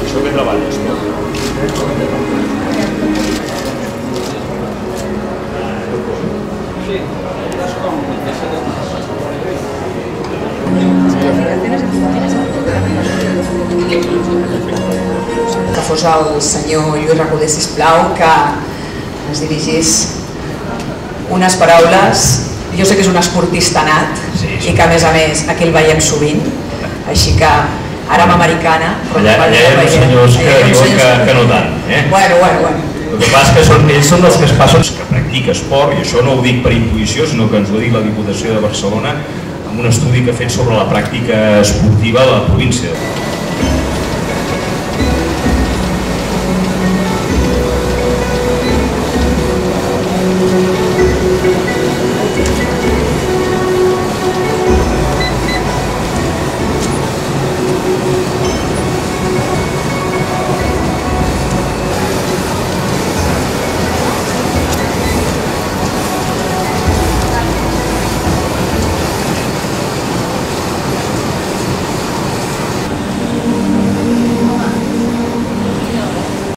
Això que treballes, no? Que fos el senyor Lluís Recoder, sisplau, que ens dirigís unes paraules. Jo sé que és un esportista nat i que a més aquí el veiem sovint, així que ara amb americana... Allà hi ha uns senyors que diuen que no tant. Bueno. El que passa és que ells són els que es passen que practica esport, i això no ho dic per intuïció, sinó que ens ho ha dit la Diputació de Barcelona amb un estudi que ha fet sobre la pràctica esportiva de la província.